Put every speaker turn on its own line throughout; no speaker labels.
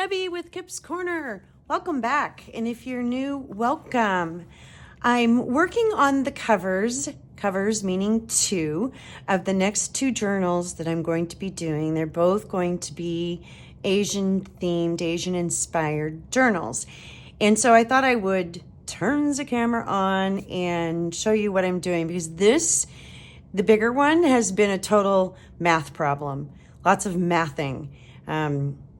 Debbie with Kip's Corner. Welcome back. And if you're new, welcome. I'm working on the covers meaning two, of the next two journals that I'm going to be doing. They're both going to be Asian themed, Asian inspired journals. And so I thought I would turn the camera on and show you what I'm doing, because the bigger one, has been a total math problem. Lots of mathing,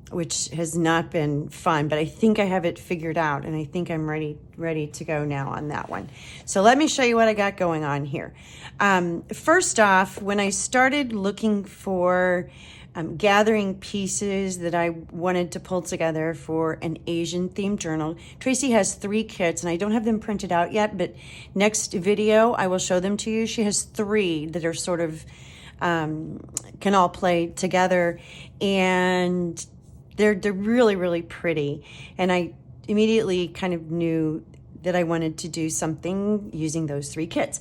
which has not been fun, but I think I have it figured out, and I think I'm ready to go now on that one. So let me show you what I got going on here. First off, when I started looking for gathering pieces that I wanted to pull together for an Asian themed journal, Tracie has 3 kits, and I don't have them printed out yet, but next video I will show them to you. She has 3 that are sort of can all play together, and they're really, really pretty. And I immediately kind of knew that I wanted to do something using those 3 kits.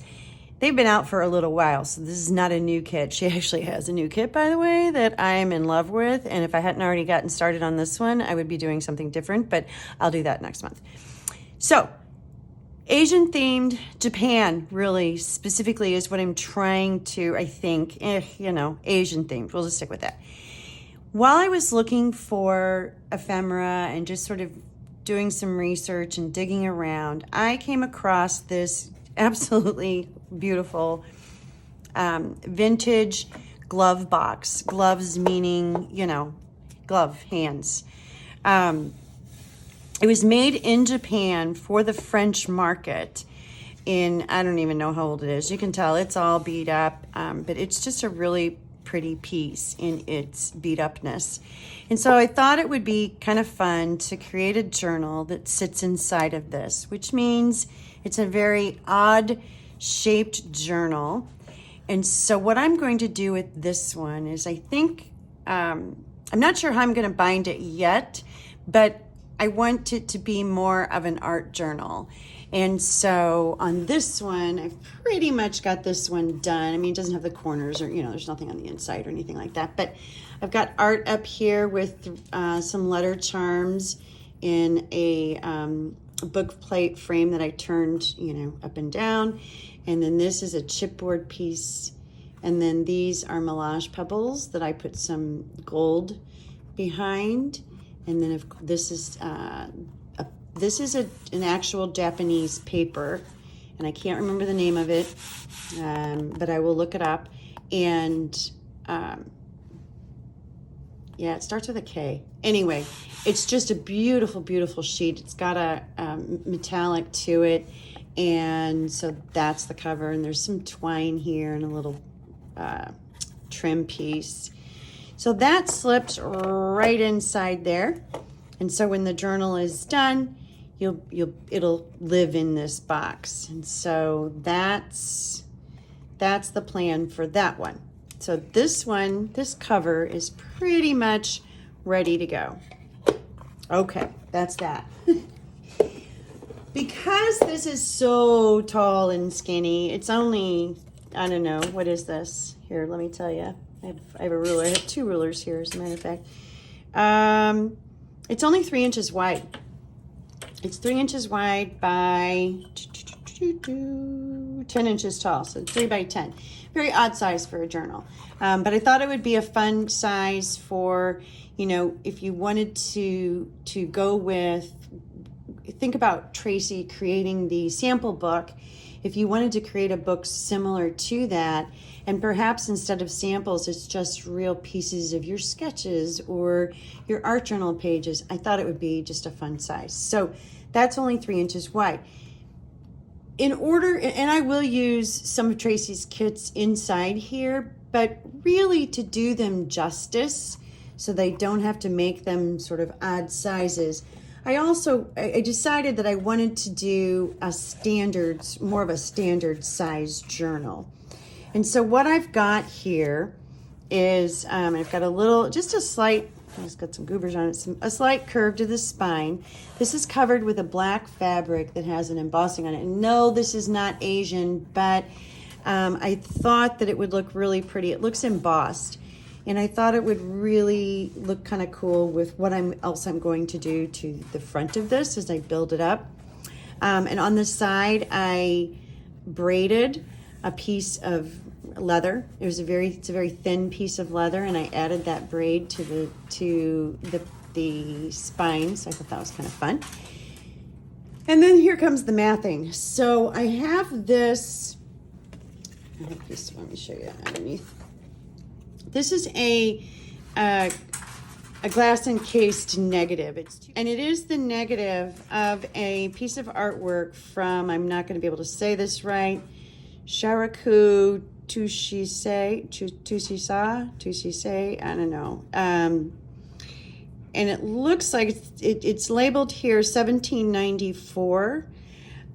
They've been out for a little while, so this is not a new kit. She actually has a new kit, by the way, that I'm in love with. And if I hadn't already gotten started on this one, I would be doing something different, but I'll do that next month. So, Asian themed, Japan really specifically is what I'm trying to, I think, Asian themed. We'll just stick with that. While I was looking for ephemera and just sort of doing some research and digging around, I came across this absolutely beautiful vintage glove box. Gloves meaning, glove hands. It was made in Japan for the French market I don't even know how old it is. You can tell it's all beat up, but it's just a really pretty piece in its beat upness. And so I thought it would be kind of fun to create a journal that sits inside of this, which means it's a very odd shaped journal. And so what I'm going to do with this one is, I think, I'm not sure how I'm going to bind it yet, but I want it to be more of an art journal. And so on this one, I've pretty much got this one done. I mean, it doesn't have the corners or, there's nothing on the inside or anything like that. But I've got art up here with some letter charms in a book plate frame that I turned, up and down. And then this is a chipboard piece. And then these are melange pebbles that I put some gold behind. And then this is an actual Japanese paper, and I can't remember the name of it, but I will look it up. And it starts with a K. Anyway, it's just a beautiful, beautiful sheet. It's got a metallic to it, and so that's the cover. And there's some twine here and a little trim piece. So that slipped right inside there. And so when the journal is done, it'll live in this box. And so that's the plan for that one. So this cover is pretty much ready to go. Okay, that's that. Because this is so tall and skinny, it's only, I don't know, what is this? Here, let me tell you. I have a ruler. I have 2 rulers here, as a matter of fact. It's only 3 inches wide. It's 3 inches wide by 10 inches tall, so 3 by 10. Very odd size for a journal. But I thought it would be a fun size for, if you wanted to go with, think about Tracie creating the sample book. If you wanted to create a book similar to that, and perhaps instead of samples, it's just real pieces of your sketches or your art journal pages, I thought it would be just a fun size. So that's only 3 inches wide. And I will use some of Tracie's kits inside here, but really to do them justice, so they don't have to make them sort of odd sizes, I decided that I wanted to do more of a standard size journal. And so what I've got here is, I've got it's got some goobers on it, a slight curve to the spine. This is covered with a black fabric that has an embossing on it. And no, this is not Asian, but I thought that it would look really pretty. It looks embossed. And I thought it would really look kind of cool with what else I'm going to do to the front of this as I build it up. And on the side, I braided a piece of leather. It's a very thin piece of leather, and I added that braid to the spines. I thought that was kind of fun. And then here comes the mathing. So I have this. Let me show you underneath. This is a glass encased negative. And it is the negative of a piece of artwork from, I'm not going to be able to say this right, Sharaku Tushisei, I don't know. And it looks like it's labeled here 1794.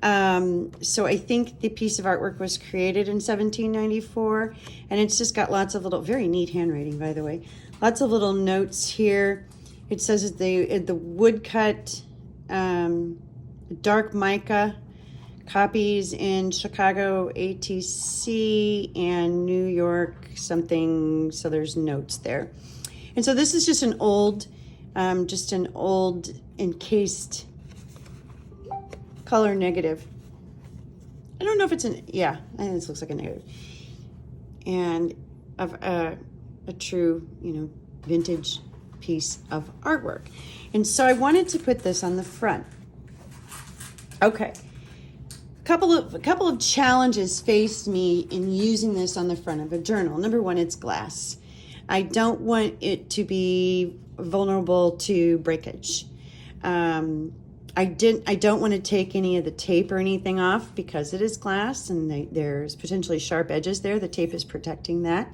So I think the piece of artwork was created in 1794, and it's just got lots of little, very neat handwriting, by the way. Lots of little notes here. It says the woodcut, dark mica copies in Chicago ATC and New York something. So there's notes there. And so this is just an old encased color negative. I don't know if it's yeah, I think this looks like a negative. And of a true, vintage piece of artwork. And so I wanted to put this on the front. Okay. A couple of challenges faced me in using this on the front of a journal. Number one, it's glass. I don't want it to be vulnerable to breakage. I don't want to take any of the tape or anything off because it is glass and there's potentially sharp edges there. The tape is protecting that.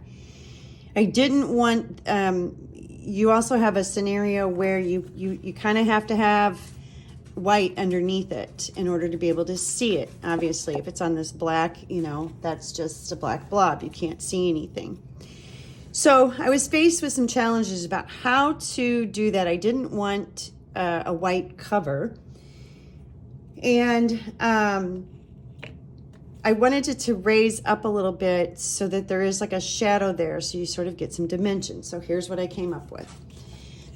I didn't want, you also have a scenario where you kind of have to have white underneath it in order to be able to see it. Obviously, if it's on this black, that's just a black blob. You can't see anything. So I was faced with some challenges about how to do that. I didn't want a white cover. And I wanted it to raise up a little bit so that there is like a shadow there, so you sort of get some dimension. So here's what I came up with.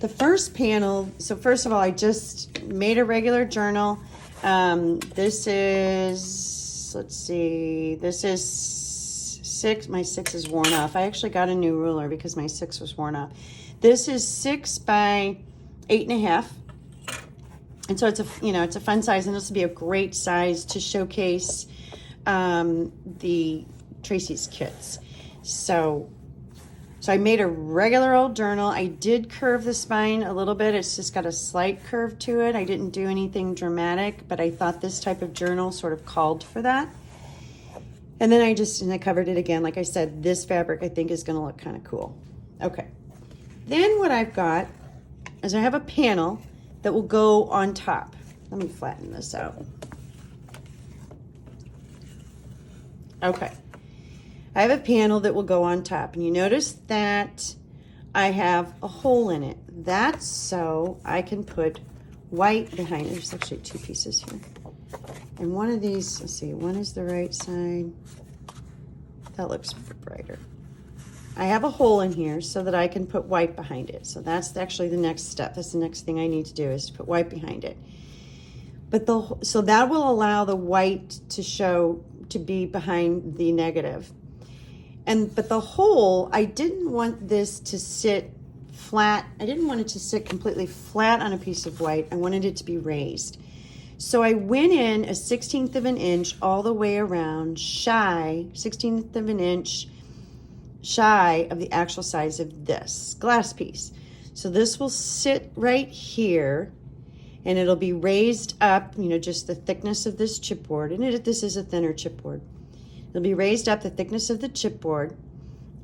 The first panel, so first of all, I just made a regular journal. This is, let's see, this is 6. My 6 is worn off. I actually got a new ruler because my 6 was worn off. This is 6 by 8.5. And so it's a fun size, and this will be a great size to showcase the Tracie's kits. So I made a regular old journal. I did curve the spine a little bit. It's just got a slight curve to it. I didn't do anything dramatic, but I thought this type of journal sort of called for that. And then I covered it again. Like I said, this fabric I think is going to look kind of cool. Okay. Then what I've got is I have a panel that will go on top. Let me flatten this out. Okay. I have a panel that will go on top, and you notice that I have a hole in it. That's so I can put white behind it. There's actually 2 pieces here. And one of these, let's see, one is the right side. That looks brighter. I have a hole in here so that I can put white behind it. So that's actually the next step. That's the next thing I need to do is to put white behind it. But so that will allow the white to be behind the negative. But the hole, I didn't want this to sit flat. I didn't want it to sit completely flat on a piece of white. I wanted it to be raised. So I went in a 1/16 of an inch all the way around, 1/16 of an inch shy of the actual size of this glass piece. So this will sit right here, and it'll be raised up, just the thickness of this chipboard. And this is a thinner chipboard. It'll be raised up the thickness of the chipboard,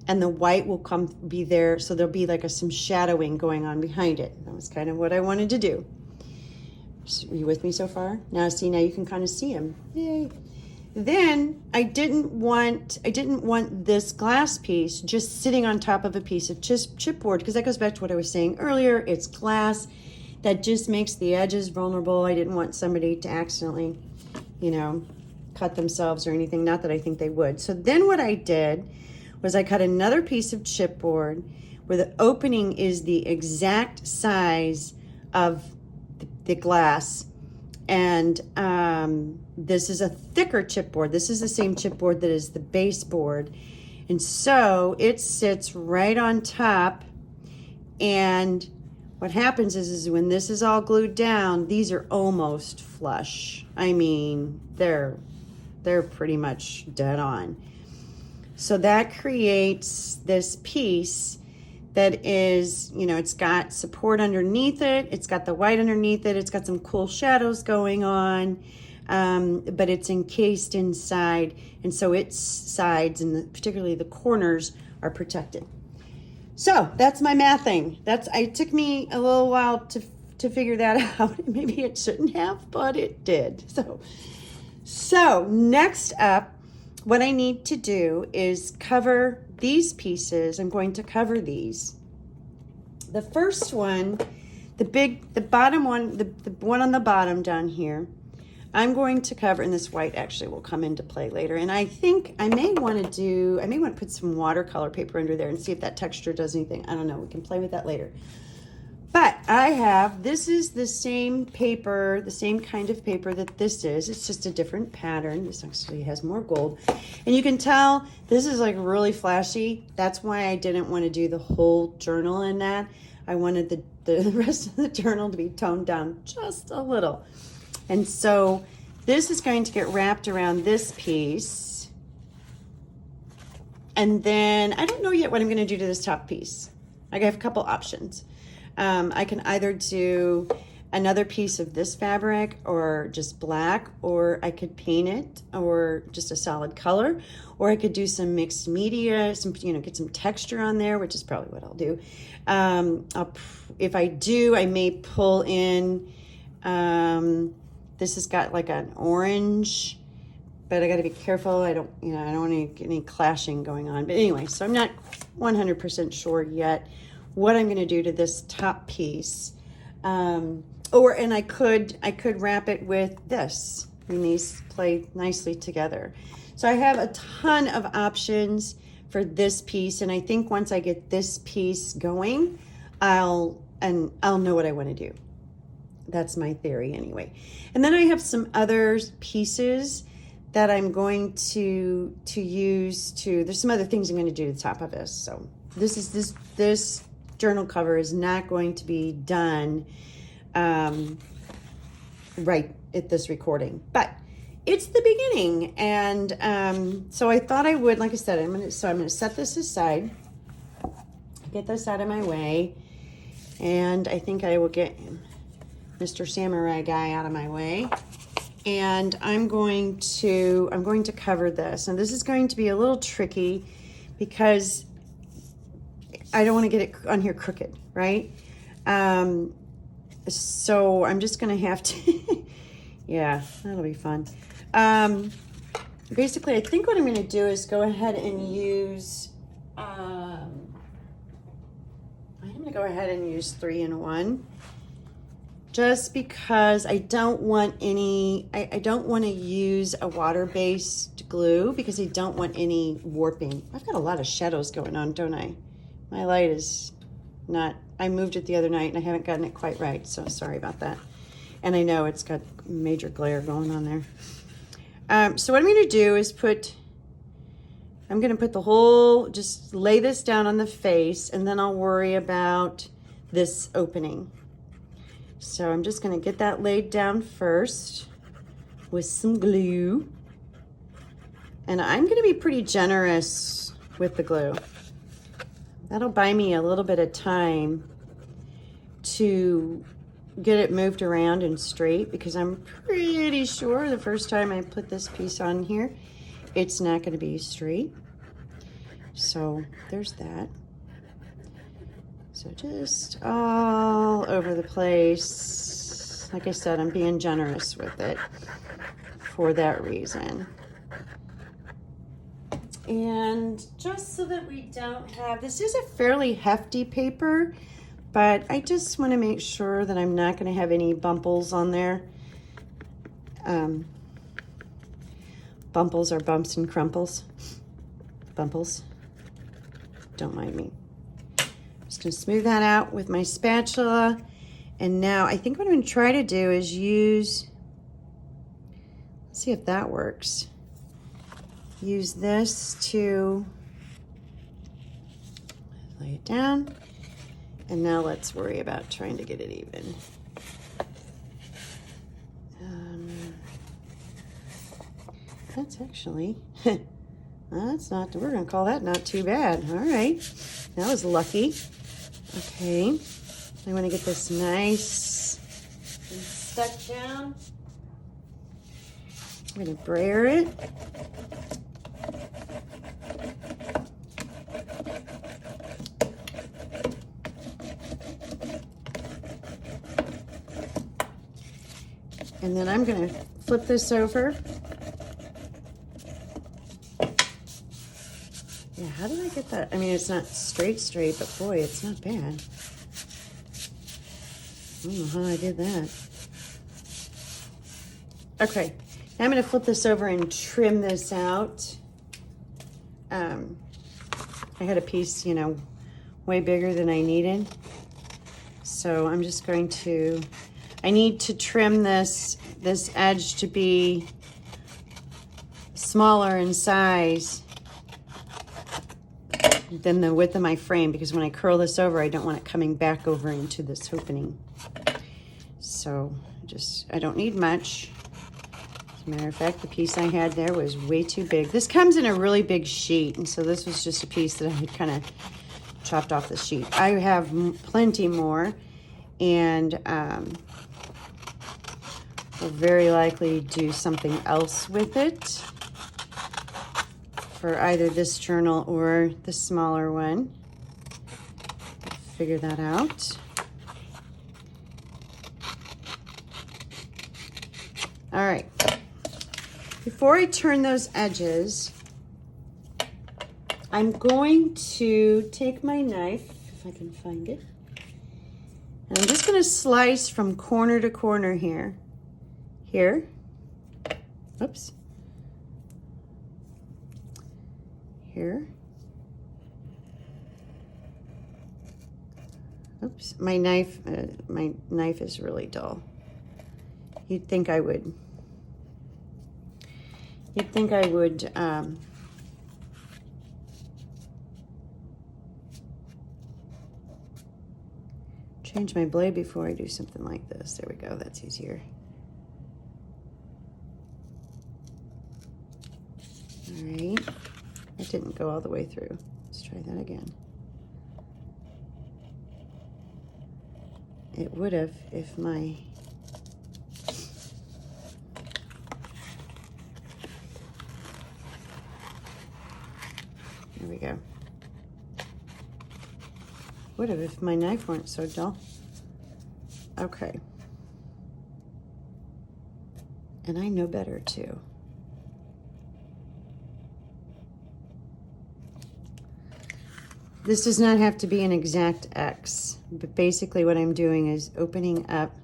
and the white will be there, so there'll be like some shadowing going on behind it. That was kind of what I wanted to do. Are you with me so far? Now you can kind of see them. Yay. Then I didn't want this glass piece just sitting on top of a piece of chipboard, because that goes back to what I was saying earlier. It's glass. That just makes the edges vulnerable. I didn't want somebody to accidentally, cut themselves or anything. Not that I think they would. So then what I did was I cut another piece of chipboard where the opening is the exact size of the glass. And this is a thicker chipboard. This is the same chipboard that is the baseboard. And so it sits right on top. And what happens is when this is all glued down, these are almost flush. I mean, they're pretty much dead on. So that creates this piece that is, you know, it's got support underneath it, it's got the white underneath it, it's got some cool shadows going on, but it's encased inside, and so its sides and particularly the corners are protected. So that's my mathing. It took me a little while to figure that out. Maybe it shouldn't have, but it did. So next up, what I need to do is cover these pieces. I'm going to cover these. The first one, the bottom one, the one on the bottom down here, I'm going to cover, and this white actually will come into play later. And I think I may want to put some watercolor paper under there and see if that texture does anything. I don't know. We can play with that later. But this is the same paper, the same kind of paper that this is. It's just a different pattern. This actually has more gold. And you can tell this is like really flashy. That's why I didn't want to do the whole journal in that. I wanted the rest of the journal to be toned down just a little. And so this is going to get wrapped around this piece. And then I don't know yet what I'm going to do to this top piece. I have a couple options. I can either do another piece of this fabric or just black, or I could paint it or just a solid color, or I could do some mixed media, get some texture on there, which is probably what I'll do. If I do, I may pull in, this has got like an orange, but I got to be careful. I don't want to get any clashing going on. But anyway, so I'm not 100% sure yet what I'm going to do to this top piece. And I could wrap it with this. I mean, these play nicely together. So I have a ton of options for this piece, and I think once I get this piece going, I'll know what I want to do. That's my theory anyway. And then I have some other pieces that I'm going to use there's some other things I'm going to do to the top of this. So this journal cover is not going to be done right at this recording, but it's the beginning. And so I thought I would, like I said, I'm going to set this aside, get this out of my way, and I think I will get Mr. Samurai Guy out of my way. And I'm going to cover this. And this is going to be a little tricky because I don't want to get it on here crooked, right? So I'm just going to have to, yeah, that'll be fun. Basically, I think what I'm going to do is go ahead and use, I'm going to go ahead and use 3-in-1. Just because I don't want any, I don't want to use a water-based glue because I don't want any warping. I've got a lot of shadows going on, don't I? My light is not, I moved it the other night and I haven't gotten it quite right, so sorry about that. And I know it's got major glare going on there. So what I'm going to do is I'm going to put the whole, just lay this down on the face, and then I'll worry about this opening. So I'm just going to get that laid down first with some glue. And I'm going to be pretty generous with the glue. That'll buy me a little bit of time to get it moved around and straight, because I'm pretty sure the first time I put this piece on here, it's not going to be straight. So there's that. So just all over the place. Like I said, I'm being generous with it for that reason. And just so that we don't have, this is a fairly hefty paper, but I just want to make sure that I'm not going to have any bumples on there. Bumples are bumps and crumples. Bumples. Don't mind me. Just gonna smooth that out with my spatula. And now I think what I'm gonna try to do is use, let's see if that works. Use this to lay it down. And now let's worry about trying to get it even. That's actually, that's not, we're gonna call that not too bad. All right, that was lucky. Okay, I wanna get this nice and stuck down. I'm gonna brayer it. And then I'm gonna flip this over. Yeah, how did I get that? I mean, it's not straight, but boy, it's not bad. I don't know how I did that. Okay, now I'm gonna flip this over and trim this out. I had a piece, you know, way bigger than I needed. So I'm just going to, I need to trim this edge to be smaller in size than the width of my frame, because when I curl this over, I don't want it coming back over into this opening. So I don't need much. As a matter of fact, the piece I had there was way too big. This comes in a really big sheet, and so this was just a piece that I had kind of chopped off the sheet. I have plenty more, and will very likely do something else with it for either this journal or the smaller one. Figure that out. All right. Before I turn those edges, I'm going to take my knife, if I can find it, and I'm just going to slice from corner to corner here. Oops. Here. Oops, my knife is really dull. You'd think I would change my blade before I do something like this. There we go, that's easier. All right, it didn't go all the way through. Let's try that again. It would have if my... There we go. Would have if my knife weren't so dull. Okay. And I know better too. This does not have to be an exact X, but basically what I'm doing is opening up.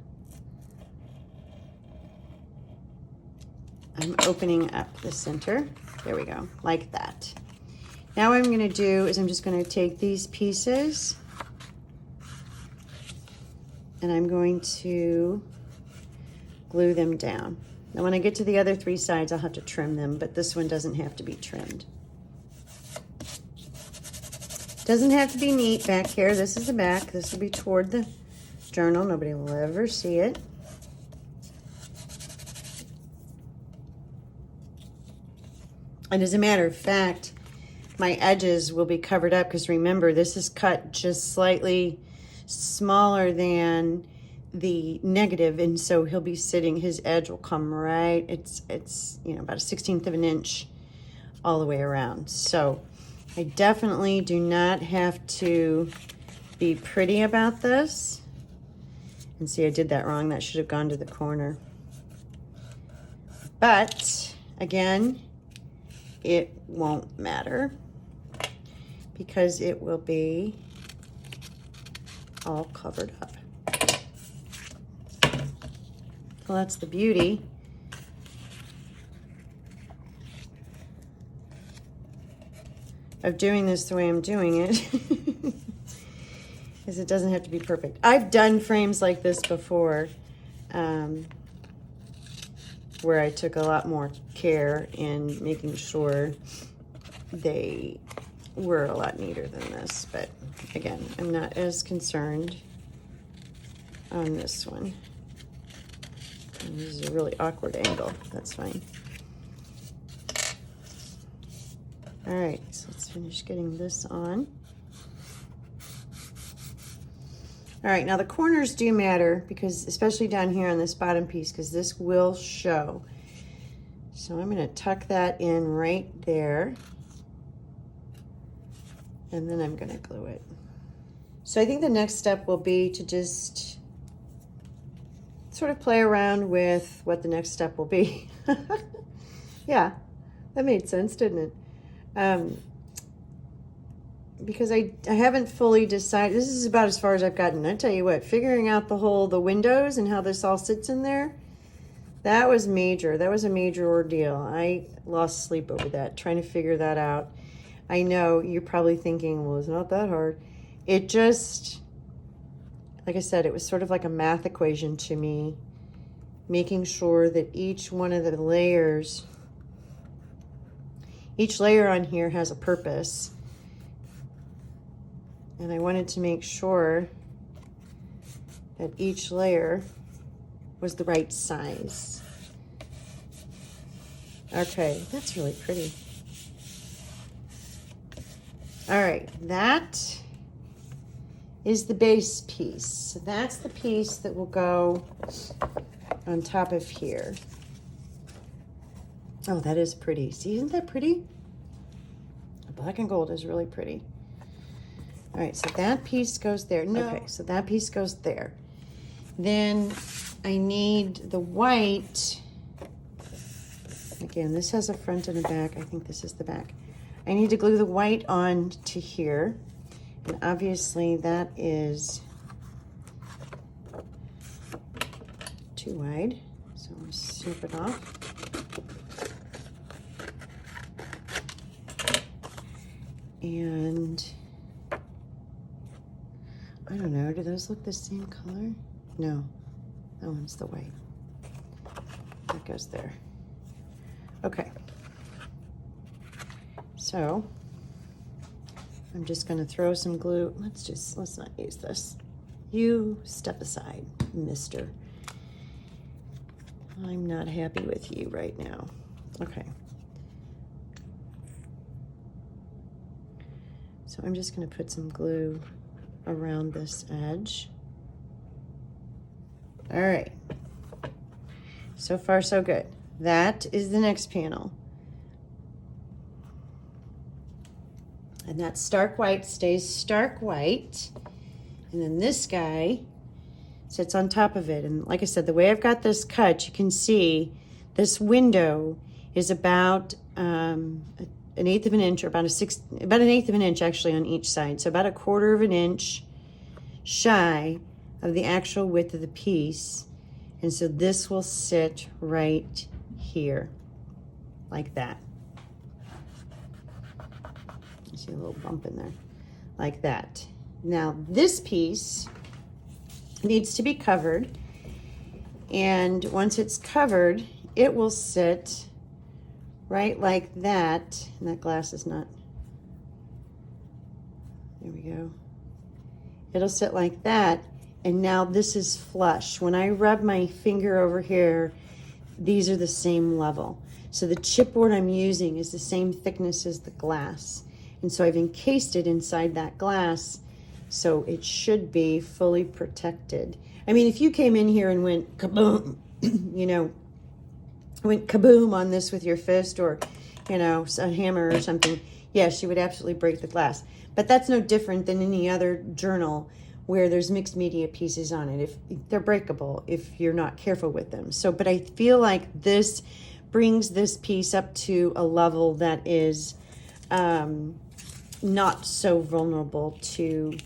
I'm opening up the center. There we go, like that. Now what I'm gonna do is I'm just gonna take these pieces and I'm going to glue them down. Now when I get to the other three sides, I'll have to trim them, but this one doesn't have to be trimmed. Doesn't have to be neat back here. This is the back. This will be toward the journal. Nobody will ever see it. And as a matter of fact, my edges will be covered up because remember, this is cut just slightly smaller than the negative, and so he'll be sitting, his edge will come right, it's you know, about a 1/16 of an inch all the way around. So I definitely do not have to be pretty about this. And see, I did that wrong. That should have gone to the corner. But again, it won't matter because it will be all covered up. Well, that's the beauty. Of doing this the way I'm doing it. because it doesn't have to be perfect. I've done frames like this before, where I took a lot more care in making sure they were a lot neater than this. But again, I'm not as concerned on this one. And this is a really awkward angle. That's fine. All right, so let's finish getting this on. All right, now the corners do matter, because especially down here on this bottom piece, because this will show. So I'm going to tuck that in right there, and then I'm going to glue it. So I think the next step will be to just sort of play around with what the next step will be. Yeah, that made sense, didn't it? Because I haven't fully decided. This is about as far as I've gotten. I tell you what, figuring out the windows and how this all sits in there, that was major. That was a major ordeal. I lost sleep over that, trying to figure that out. I know you're probably thinking, well, it's not that hard. It just, like I said, it was sort of like a math equation to me, making sure that each one of the layers, each layer on here has a purpose. And I wanted to make sure that each layer was the right size. Okay, that's really pretty. All right, that is the base piece. So that's the piece that will go on top of here. Oh, that is pretty. See, isn't that pretty? The black and gold is really pretty. All right, so that piece goes there. No. Okay, so that piece goes there. Then I need the white. Again, this has a front and a back. I think this is the back. I need to glue the white on to here. And obviously that is too wide. So I'm going to snip it off. And I don't know, do those look the same color? No, that one's the white. That goes there. Okay. So I'm just gonna throw some glue. Let's not use this. You step aside, mister. I'm not happy with you right now. Okay. So I'm just gonna put some glue around this edge. All right, so far so good. That is the next panel, and that stark white stays stark white, and then this guy sits on top of it. And like I said, the way I've got this cut, you can see this window is about an eighth of an inch, or about an eighth of an inch actually on each side. So about a quarter of an inch shy of the actual width of the piece. And so this will sit right here, like that. You see a little bump in there, like that. Now this piece needs to be covered. And once it's covered, it will sit right like that. And that glass is not, there we go. It'll sit like that. And now this is flush. When I rub my finger over here, these are the same level. So the chipboard I'm using is the same thickness as the glass. And so I've encased it inside that glass, so it should be fully protected. I mean, if you came in here and went kaboom, you know, went kaboom on this with your fist, or, you know, a hammer or something, yes, you would absolutely break the glass. But that's no different than any other journal where there's mixed media pieces on it. If they're breakable if you're not careful with them. So, but I feel like this brings this piece up to a level that is not so vulnerable to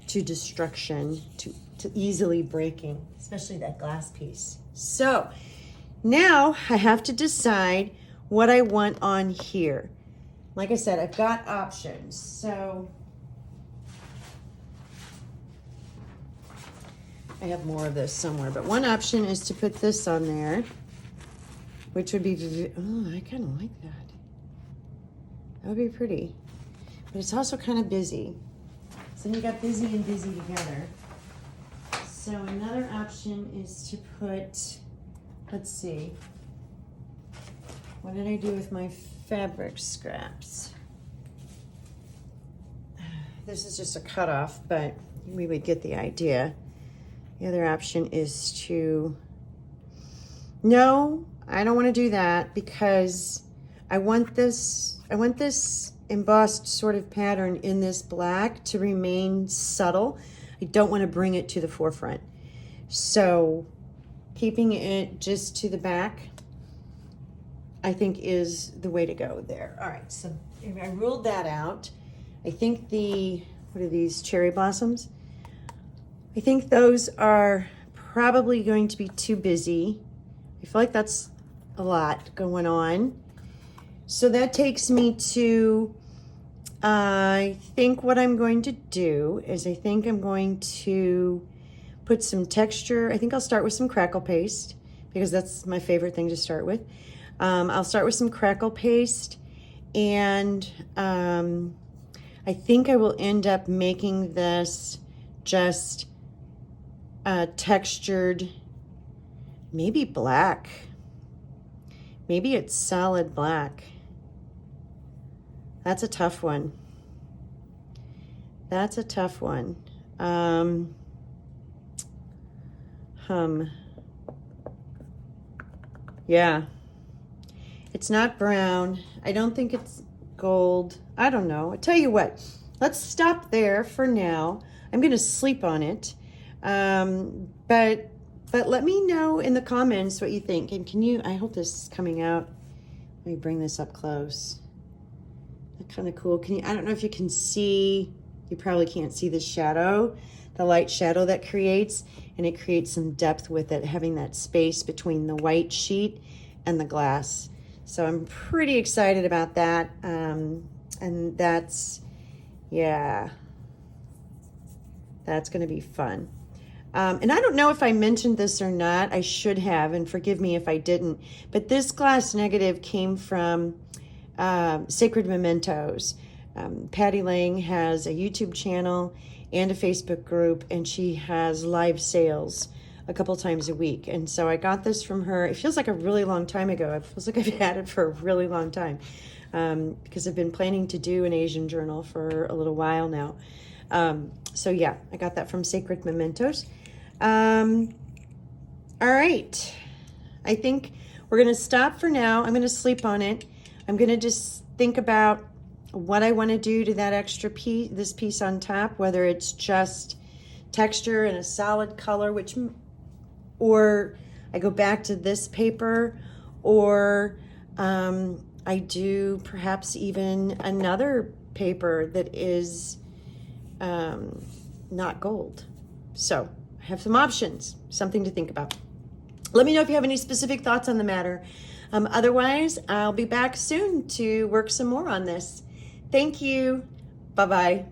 destruction, to easily breaking, especially that glass piece. So now I have to decide what I want on here. Like I said, I've got options. So I have more of this somewhere, but one option is to put this on there, which would be, oh, I kind of like that. That would be pretty, but it's also kind of busy. So you got busy and busy together. So another option is to put, let's see, what did I do with my fabric scraps? This is just a cutoff, but we would get the idea. The other option is to, no, I don't want to do that because I want this embossed sort of pattern in this black to remain subtle. I don't want to bring it to the forefront. So keeping it just to the back, I think is the way to go there. All right, so I ruled that out. I think what are these, cherry blossoms? I think those are probably going to be too busy. I feel like that's a lot going on. So that takes me to, I think what I'm going to do is I think I'm going to put some texture. I think I'll start with some crackle paste because that's my favorite thing to start with. I'll start with some crackle paste, and I think I will end up making this just textured, maybe black. Maybe it's solid black. That's a tough one. That's a tough one. Yeah. It's not brown. I don't think it's gold. I don't know. I tell you what, let's stop there for now. I'm going to sleep on it. But let me know in the comments what you think. And can you, I hope this is coming out. Let me bring this up close. That's kind of cool. Can you, I don't know if you can see, you probably can't see the shadow, the light shadow that creates, and it creates some depth with it, having that space between the white sheet and the glass. So I'm pretty excited about that. And that's, yeah, that's going to be fun. And I don't know if I mentioned this or not. I should have, and forgive me if I didn't. But this glass negative came from Sacred Mementos. Patty Lang has a YouTube channel and a Facebook group, and she has live sales a couple times a week. And so I got this from her. It feels like a really long time ago. It feels like I've had it for a really long time because I've been planning to do an Asian journal for a little while now. So yeah, I got that from Sacred Mementos. All right. I think we're going to stop for now. I'm going to sleep on it. I'm going to just think about what I want to do to that extra piece, this piece on top, whether it's just texture and a solid color, or I go back to this paper, or I do perhaps even another paper that is not gold. So I have some options, something to think about. Let me know if you have any specific thoughts on the matter. Otherwise, I'll be back soon to work some more on this. Thank you. Bye-bye.